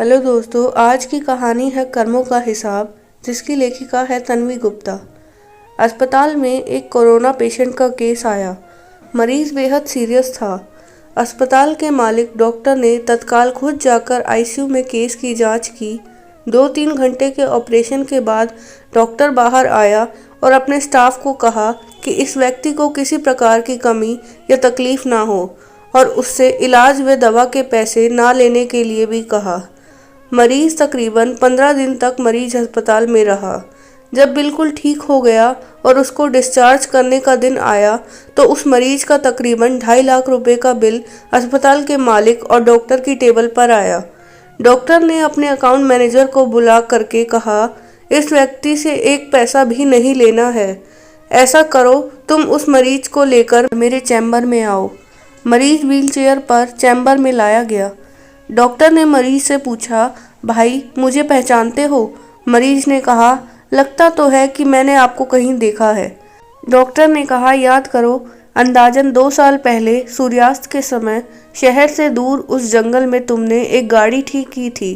Hello दोस्तों, आज की कहानी है कर्मों का हिसाब, जिसकी लेखिका है तन्वी गुप्ता। अस्पताल में एक कोरोना पेशेंट का केस आया। मरीज बेहद सीरियस था। अस्पताल के मालिक डॉक्टर ने तत्काल खुद जाकर आईसीयू में केस की जांच की। 2-3 घंटे के ऑपरेशन के बाद डॉक्टर बाहर आया और अपने स्टाफ को कहा कि इस व्यक्ति को किसी प्रकार की कमी या तकलीफ ना हो और उससे इलाज व दवा के पैसे ना लेने के लिए भी कहा। मरीज तकरीबन 15 दिन तक मरीज अस्पताल में रहा। जब बिल्कुल ठीक हो गया और उसको डिस्चार्ज करने का दिन आया तो उस मरीज का तकरीबन 2.5 लाख रुपए का बिल अस्पताल के मालिक और डॉक्टर की टेबल पर आया। डॉक्टर ने अपने अकाउंट मैनेजर को बुला करके कहा, इस व्यक्ति से एक पैसा भी नहीं लेना है। ऐसा करो, तुम उस मरीज को लेकर मेरे चैम्बर में आओ। मरीज व्हीलचेयर पर चैम्बर में लाया गया। डॉक्टर ने मरीज से पूछा, भाई मुझे पहचानते हो? मरीज ने कहा, लगता तो है कि मैंने आपको कहीं देखा है। डॉक्टर ने कहा, याद करो, अंदाजन 2 साल पहले सूर्यास्त के समय शहर से दूर उस जंगल में तुमने एक गाड़ी ठीक की थी।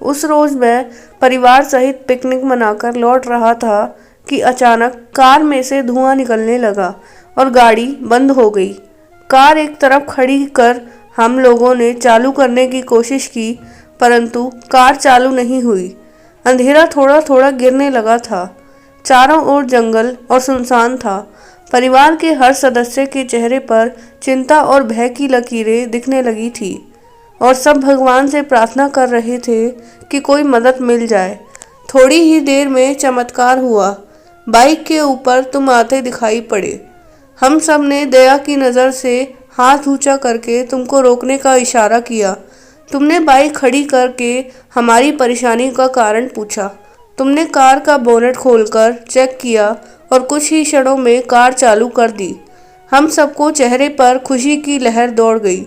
उस रोज मैं परिवार सहित पिकनिक मनाकर लौट रहा था कि अचानक कार में से धुआं निकलने लगा और गाड़ी बंद हो गई। कार एक तरफ खड़ी कर हम लोगों ने चालू करने की कोशिश की, परंतु कार चालू नहीं हुई। अंधेरा थोड़ा थोड़ा गिरने लगा था। चारों ओर जंगल और सुनसान था। परिवार के हर सदस्य के चेहरे पर चिंता और भय की लकीरें दिखने लगी थी और सब भगवान से प्रार्थना कर रहे थे कि कोई मदद मिल जाए। थोड़ी ही देर में चमत्कार हुआ। बाइक के ऊपर तुम आते दिखाई पड़े। हम सब ने दया की नज़र से हाथ ऊंचा करके तुमको रोकने का इशारा किया। तुमने बाइक खड़ी करके हमारी परेशानी का कारण पूछा। तुमने कार का बोनेट खोलकर चेक किया और कुछ ही क्षणों में कार चालू कर दी। हम सबको चेहरे पर खुशी की लहर दौड़ गई।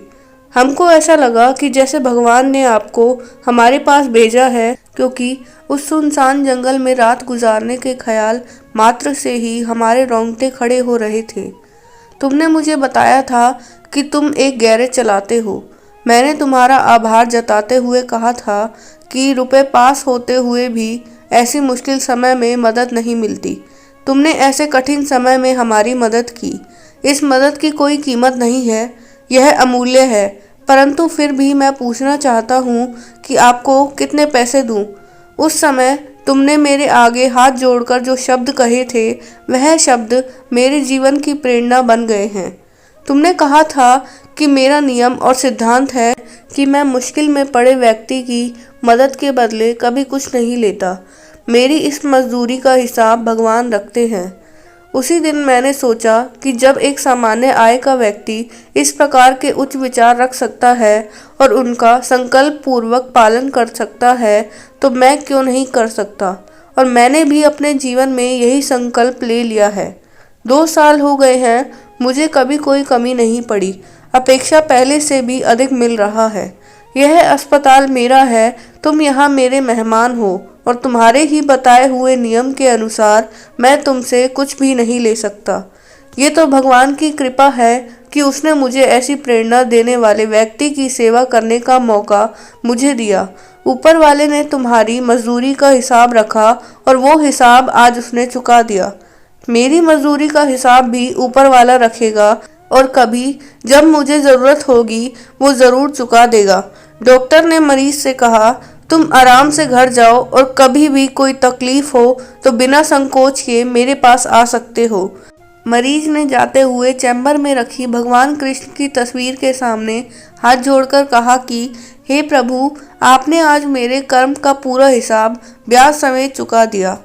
हमको ऐसा लगा कि जैसे भगवान ने आपको हमारे पास भेजा है, क्योंकि उस सुनसान जंगल में रात गुजारने के ख्याल मात्र से ही हमारे रोंगटे खड़े हो रहे थे। तुमने मुझे बताया था कि तुम एक गैरेज चलाते हो। मैंने तुम्हारा आभार जताते हुए कहा था कि रुपए पास होते हुए भी ऐसी मुश्किल समय में मदद नहीं मिलती। तुमने ऐसे कठिन समय में हमारी मदद की। इस मदद की कोई कीमत नहीं है, यह अमूल्य है, परंतु फिर भी मैं पूछना चाहता हूँ कि आपको कितने पैसे दूँ? उस समय तुमने मेरे आगे हाथ जोड़कर जो शब्द कहे थे, वह शब्द मेरे जीवन की प्रेरणा बन गए हैं। तुमने कहा था कि मेरा नियम और सिद्धांत है कि मैं मुश्किल में पड़े व्यक्ति की मदद के बदले कभी कुछ नहीं लेता। मेरी इस मजदूरी का हिसाब भगवान रखते हैं। उसी दिन मैंने सोचा कि जब एक सामान्य आय का व्यक्ति इस प्रकार के उच्च विचार रख सकता है और उनका संकल्प पूर्वक पालन कर सकता है, तो मैं क्यों नहीं कर सकता। और मैंने भी अपने जीवन में यही संकल्प ले लिया है। 2 साल हो गए हैं, मुझे कभी कोई कमी नहीं पड़ी। अपेक्षा पहले से भी अधिक मिल रहा है। यह अस्पताल मेरा है, तुम यहाँ मेरे मेहमान हो और तुम्हारे ही बताए हुए नियम के अनुसार मैं तुमसे कुछ भी नहीं ले सकता। ये तो भगवान की कृपा है कि उसने मुझे ऐसी प्रेरणा देने वाले व्यक्ति की सेवा करने का मौका मुझे दिया। ऊपर वाले ने तुम्हारी मजदूरी का हिसाब रखा और वो हिसाब आज उसने चुका दिया। मेरी मजदूरी का हिसाब भी ऊपर वाला रखेगा और कभी जब मुझे ज़रूरत होगी वो ज़रूर चुका देगा। डॉक्टर ने मरीज से कहा, तुम आराम से घर जाओ और कभी भी कोई तकलीफ हो तो बिना संकोच के मेरे पास आ सकते हो। मरीज ने जाते हुए चैम्बर में रखी भगवान कृष्ण की तस्वीर के सामने हाथ जोड़कर कहा कि हे प्रभु, आपने आज मेरे कर्म का पूरा हिसाब ब्याज समेत चुका दिया।